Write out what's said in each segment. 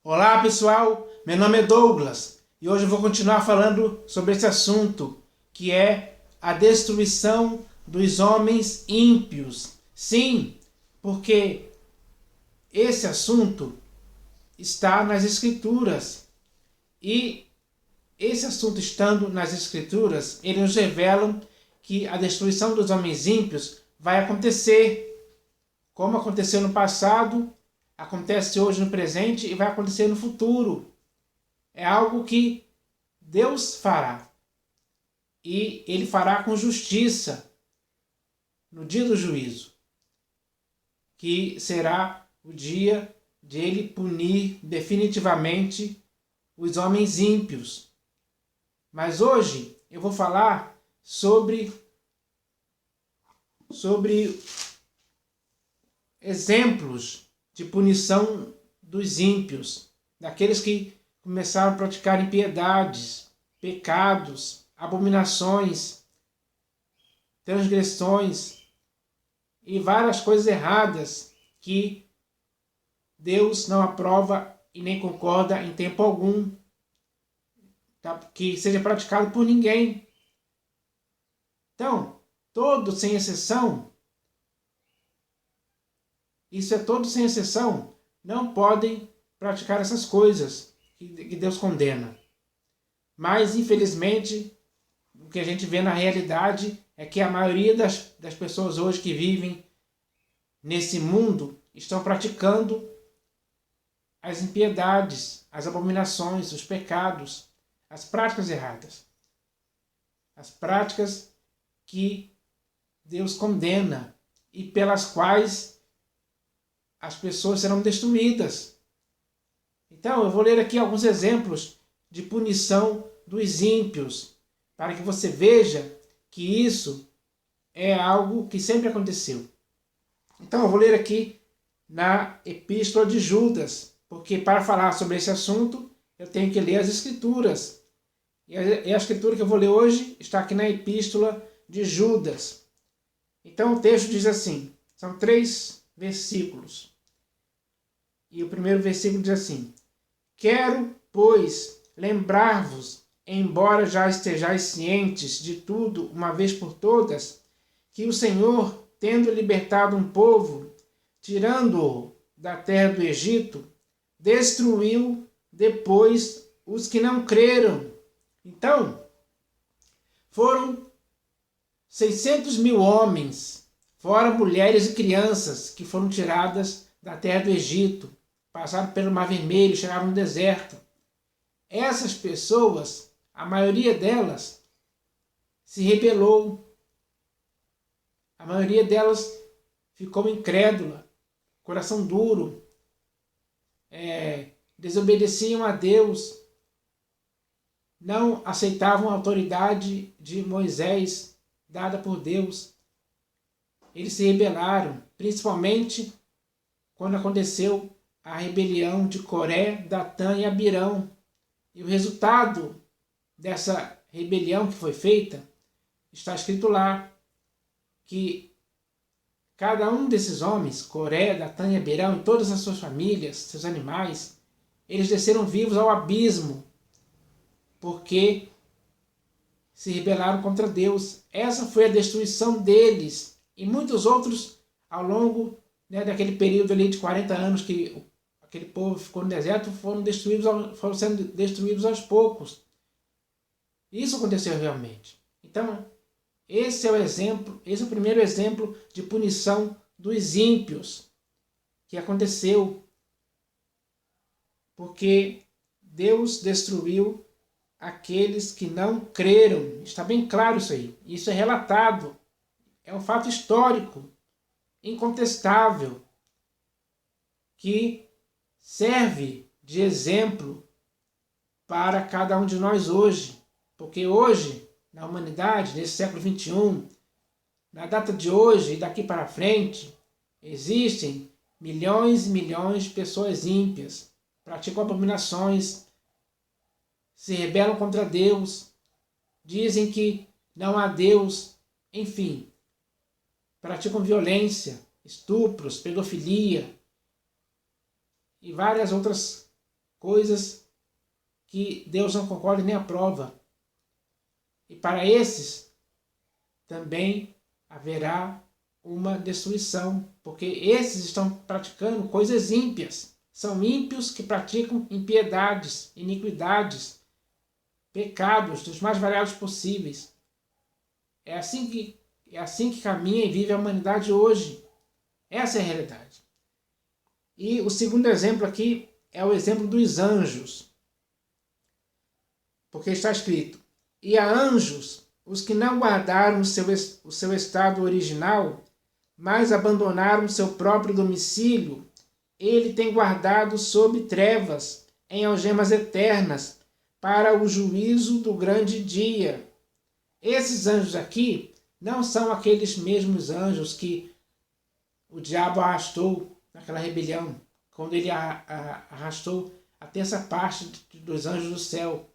Olá pessoal, meu nome é Douglas e hoje eu vou continuar falando sobre esse assunto que é a destruição dos homens ímpios. Sim, porque esse assunto está nas Escrituras e esse assunto estando nas Escrituras, eles nos revelam que a destruição dos homens ímpios vai acontecer, como aconteceu no passado, acontece hoje no presente e vai acontecer no futuro. É algo que Deus fará. E Ele fará com justiça no dia do juízo, que será o dia de Ele punir definitivamente os homens ímpios. Mas hoje eu vou falar sobre exemplos de punição dos ímpios, daqueles que começaram a praticar impiedades, pecados, abominações, transgressões e várias coisas erradas que Deus não aprova e nem concorda em tempo algum que seja praticado por ninguém. Então, todos sem exceção, todos sem exceção, não podem praticar essas coisas que Deus condena. Mas, infelizmente, o que a gente vê na realidade é que a maioria das pessoas hoje que vivem nesse mundo estão praticando as impiedades, as abominações, os pecados, as práticas erradas. As práticas que Deus condena e pelas quais as pessoas serão destruídas. Então, eu vou ler aqui alguns exemplos de punição dos ímpios, para que você veja que isso é algo que sempre aconteceu. Então, eu vou ler aqui na Epístola de Judas, porque para falar sobre esse assunto, eu tenho que ler as Escrituras. E a Escritura que eu vou ler hoje está aqui na Epístola de Judas. Então, o texto diz assim, são 3 versículos. E o primeiro versículo diz assim: Quero, pois, lembrar-vos, embora já estejais cientes de tudo uma vez por todas, que o Senhor, tendo libertado um povo, tirando-o da terra do Egito, destruiu depois os que não creram. Então, foram 600.000 homens, fora mulheres e crianças, que foram tiradas da terra do Egito, passaram pelo Mar Vermelho, chegaram no deserto. Essas pessoas, a maioria delas, se rebelou. A maioria delas ficou incrédula, coração duro, desobedeciam a Deus, não aceitavam a autoridade de Moisés, dada por Deus. Eles se rebelaram, principalmente quando aconteceu a rebelião de Coré, Datã e Abirão. E o resultado dessa rebelião que foi feita, está escrito lá, que cada um desses homens, Coré, Datã e Abirão, e todas as suas famílias, seus animais, eles desceram vivos ao abismo, porque se rebelaram contra Deus. Essa foi a destruição deles. E muitos outros, ao longo daquele período ali de 40 anos que aquele povo ficou no deserto, foram sendo destruídos aos poucos. Isso aconteceu realmente. Então, esse é o exemplo, esse é o primeiro exemplo de punição dos ímpios que aconteceu. Porque Deus destruiu aqueles que não creram. Está bem claro isso aí. Isso é relatado. É um fato histórico, incontestável, que serve de exemplo para cada um de nós hoje. Porque hoje, na humanidade, nesse século XXI, na data de hoje e daqui para frente, existem milhões e milhões de pessoas ímpias, praticam abominações, se rebelam contra Deus, dizem que não há Deus, enfim, praticam violência, estupros, pedofilia e várias outras coisas que Deus não concorda nem aprova. E para esses também haverá uma destruição, porque esses estão praticando coisas ímpias. São ímpios que praticam impiedades, iniquidades, pecados dos mais variados possíveis. É assim que caminha e vive a humanidade hoje. Essa é a realidade. E o segundo exemplo aqui é o exemplo dos anjos. Porque está escrito: e a anjos, os que não guardaram o seu estado original, mas abandonaram seu próprio domicílio, ele tem guardado sob trevas, em algemas eternas, para o juízo do grande dia. Esses anjos aqui não são aqueles mesmos anjos que o diabo arrastou naquela rebelião, quando ele arrastou a terça parte dos anjos do céu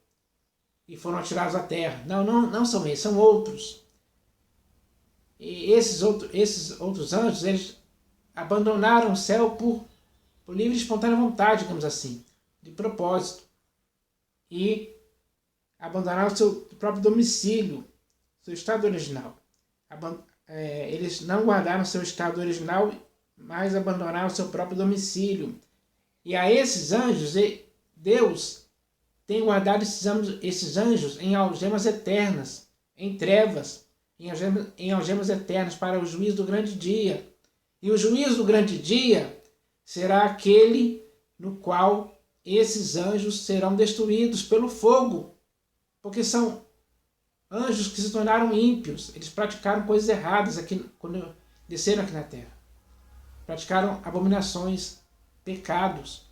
e foram atirados à terra. Não são eles, são outros. E esses outros anjos, eles abandonaram o céu por livre e espontânea vontade, digamos assim, de propósito. E abandonaram o seu próprio domicílio, seu estado original. Eles não guardaram seu estado original, mas abandonaram seu próprio domicílio. E a esses anjos, Deus tem guardado esses anjos em algemas eternas, em trevas, em algemas eternas, para o juízo do grande dia. E o juízo do grande dia será aquele no qual esses anjos serão destruídos pelo fogo, porque são anjos que se tornaram ímpios. Eles praticaram coisas erradas aqui quando desceram aqui na terra. Praticaram abominações, pecados,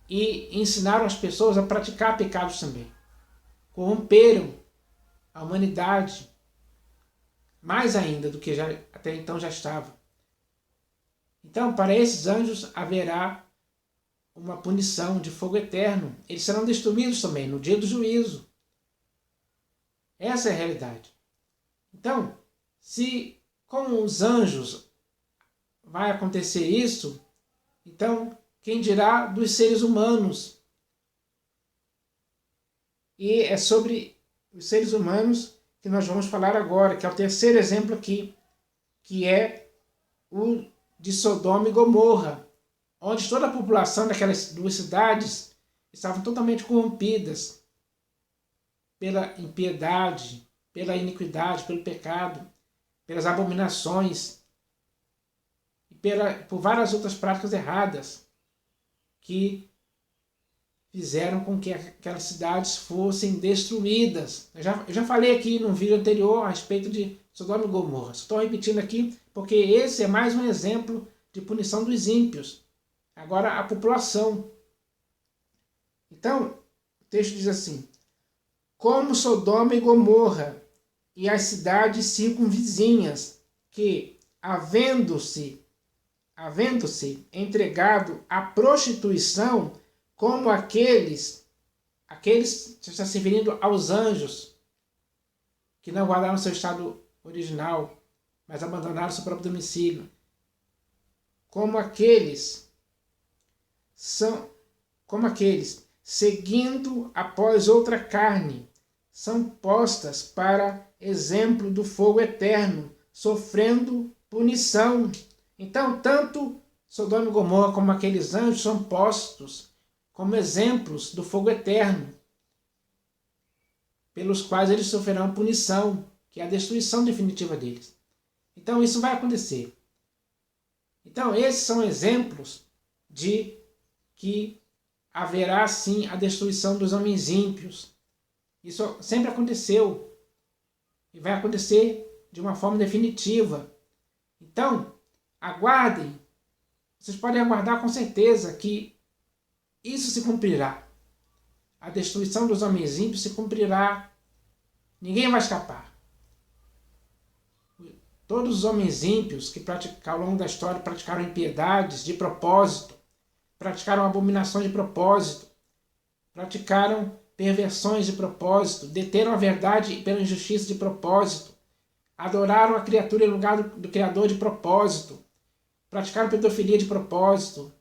e ensinaram as pessoas a praticar pecados também. Corromperam a humanidade mais ainda do que até então já estava. Então, para esses anjos haverá uma punição de fogo eterno. Eles serão destruídos também no dia do juízo. Essa é a realidade. Então, se com os anjos vai acontecer isso, então quem dirá dos seres humanos? E é sobre os seres humanos que nós vamos falar agora, que é o terceiro exemplo aqui, que é o de Sodoma e Gomorra, onde toda a população daquelas duas cidades estavam totalmente corrompidas pela impiedade, pela iniquidade, pelo pecado, pelas abominações e por várias outras práticas erradas que fizeram com que aquelas cidades fossem destruídas. Eu já falei aqui num vídeo anterior a respeito de Sodoma e Gomorra. Estou repetindo aqui porque esse é mais um exemplo de punição dos ímpios. Agora a população. Então, o texto diz assim: como Sodoma e Gomorra e as cidades circunvizinhas, que, havendo-se entregado à prostituição, como aqueles está se referindo aos anjos, que não guardaram seu estado original, mas abandonaram seu próprio domicílio. Como aqueles, seguindo após outra carne, são postas para exemplo do fogo eterno, sofrendo punição. Então, tanto Sodoma e Gomorra como aqueles anjos são postos como exemplos do fogo eterno, pelos quais eles sofrerão punição, que é a destruição definitiva deles. Então, isso vai acontecer. Então, esses são exemplos de que haverá, sim, a destruição dos homens ímpios. Isso sempre aconteceu e vai acontecer de uma forma definitiva. Então, aguardem. Vocês podem aguardar com certeza que isso se cumprirá. A destruição dos homens ímpios se cumprirá. Ninguém vai escapar. Todos os homens ímpios que ao longo da história praticaram impiedades de propósito, praticaram abominações de propósito, praticaram perversões de propósito, deteram a verdade pela injustiça de propósito, adoraram a criatura em lugar do Criador de propósito, praticaram pedofilia de propósito,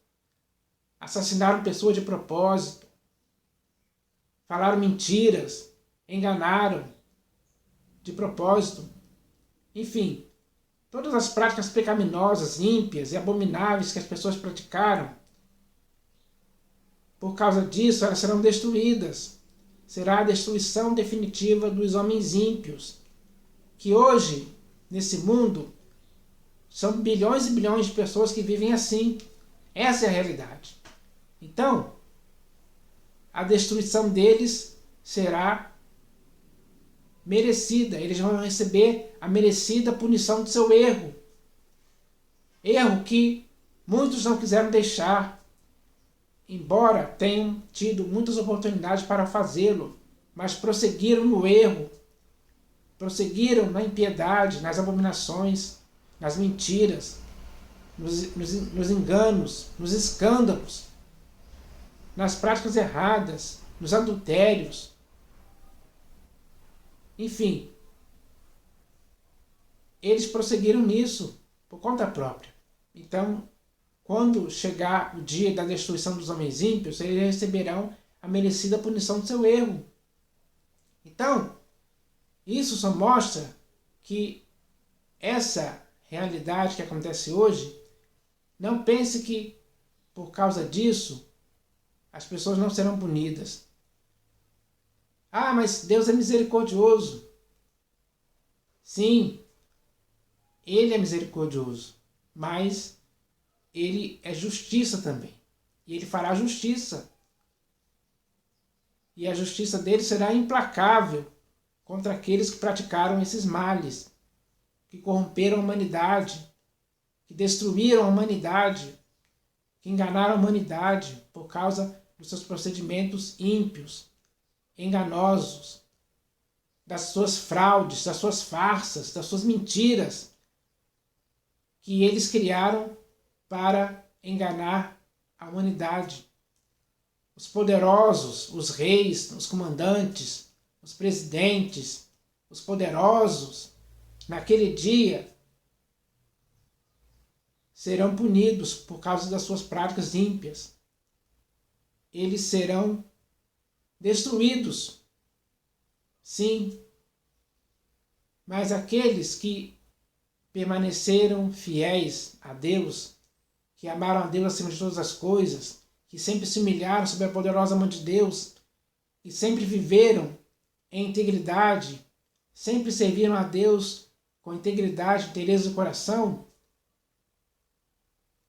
assassinaram pessoas de propósito, falaram mentiras, enganaram de propósito. Enfim, todas as práticas pecaminosas, ímpias e abomináveis que as pessoas praticaram, por causa disso elas serão destruídas. Será a destruição definitiva dos homens ímpios, que hoje, nesse mundo, são bilhões e bilhões de pessoas que vivem assim. Essa é a realidade. Então, a destruição deles será merecida. Eles vão receber a merecida punição do seu erro. Erro que muitos não quiseram deixar, embora tenham tido muitas oportunidades para fazê-lo, mas prosseguiram no erro, prosseguiram na impiedade, nas abominações, nas mentiras, nos enganos, nos escândalos, nas práticas erradas, nos adultérios. Enfim, eles prosseguiram nisso por conta própria. Então, quando chegar o dia da destruição dos homens ímpios, eles receberão a merecida punição do seu erro. Então, isso só mostra que essa realidade que acontece hoje, não pense que por causa disso as pessoas não serão punidas. Ah, mas Deus é misericordioso. Sim, Ele é misericordioso, mas Ele é justiça também. E Ele fará justiça. E a justiça dele será implacável contra aqueles que praticaram esses males, que corromperam a humanidade, que destruíram a humanidade, que enganaram a humanidade por causa dos seus procedimentos ímpios, enganosos, das suas fraudes, das suas farsas, das suas mentiras, que eles criaram para enganar a humanidade. Os poderosos, os reis, os comandantes, os presidentes, os poderosos, naquele dia, serão punidos por causa das suas práticas ímpias. Eles serão destruídos. Sim. Mas aqueles que permaneceram fiéis a Deus, que amaram a Deus acima de todas as coisas, que sempre se humilharam sob a poderosa mão de Deus, que sempre viveram em integridade, sempre serviram a Deus com integridade, inteireza do coração,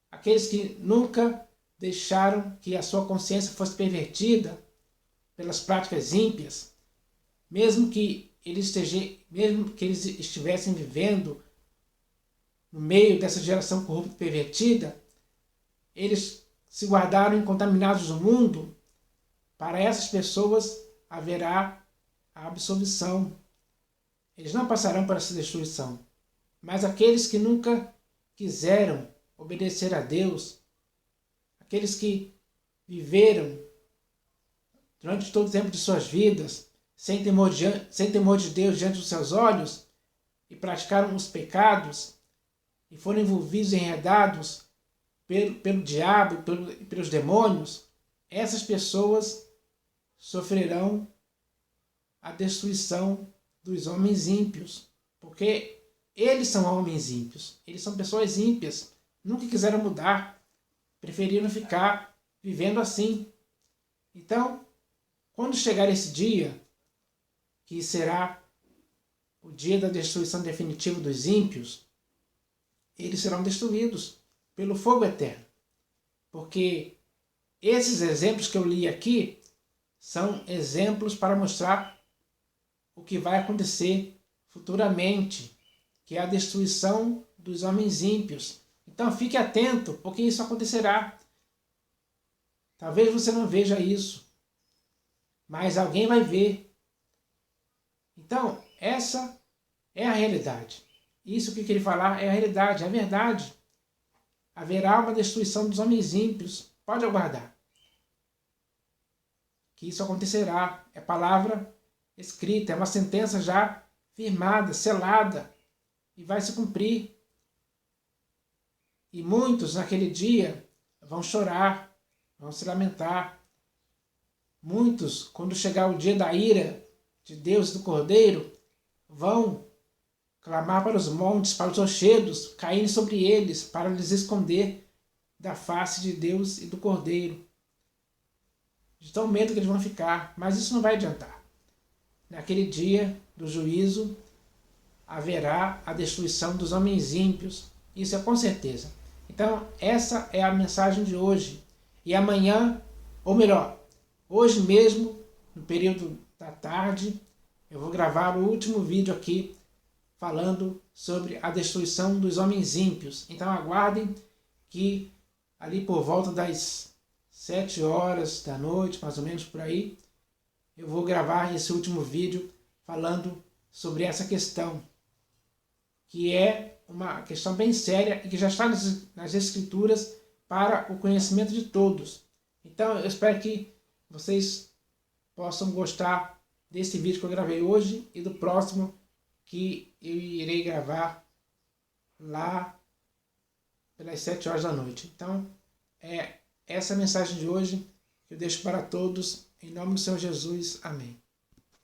aqueles que nunca deixaram que a sua consciência fosse pervertida pelas práticas ímpias, mesmo que eles estivessem vivendo no meio dessa geração corrupta e pervertida, eles se guardaram incontaminados do mundo. Para essas pessoas haverá a absolvição. Eles não passarão por essa destruição. Mas aqueles que nunca quiseram obedecer a Deus, aqueles que viveram durante todo o tempo de suas vidas, sem temor de Deus diante dos seus olhos, e praticaram os pecados, e foram envolvidos e enredados pelo diabo e pelos demônios, essas pessoas sofrerão a destruição dos homens ímpios, porque eles são homens ímpios, eles são pessoas ímpias, nunca quiseram mudar, preferiram ficar vivendo assim. Então, quando chegar esse dia, que será o dia da destruição definitiva dos ímpios, eles serão destruídos pelo fogo eterno. Porque esses exemplos que eu li aqui são exemplos para mostrar o que vai acontecer futuramente, que é a destruição dos homens ímpios. Então fique atento, porque isso acontecerá. Talvez você não veja isso, mas alguém vai ver. Então, essa é a realidade. Isso que eu queria falar é a realidade, é a verdade. Haverá uma destruição dos homens ímpios. Pode aguardar. Que isso acontecerá. É palavra escrita, é uma sentença já firmada, selada, e vai se cumprir. E muitos naquele dia vão chorar, vão se lamentar. Muitos, quando chegar o dia da ira de Deus e do Cordeiro, vão clamar para os montes, para os rochedos, caírem sobre eles, para lhes esconder da face de Deus e do Cordeiro. De tão medo que eles vão ficar, mas isso não vai adiantar. Naquele dia do juízo, haverá a destruição dos homens ímpios, isso é com certeza. Então, essa é a mensagem de hoje. E amanhã, ou melhor, hoje mesmo, no período da tarde, eu vou gravar o último vídeo aqui falando sobre a destruição dos homens ímpios. Então aguardem que ali por volta das 7 horas da noite, mais ou menos por aí, eu vou gravar esse último vídeo falando sobre essa questão, que é uma questão bem séria e que já está nas Escrituras para o conhecimento de todos. Então eu espero que vocês possam gostar desse vídeo que eu gravei hoje e do próximo que eu irei gravar lá pelas 7 horas da noite. Então, é essa a mensagem de hoje que eu deixo para todos. Em nome do Senhor Jesus. Amém.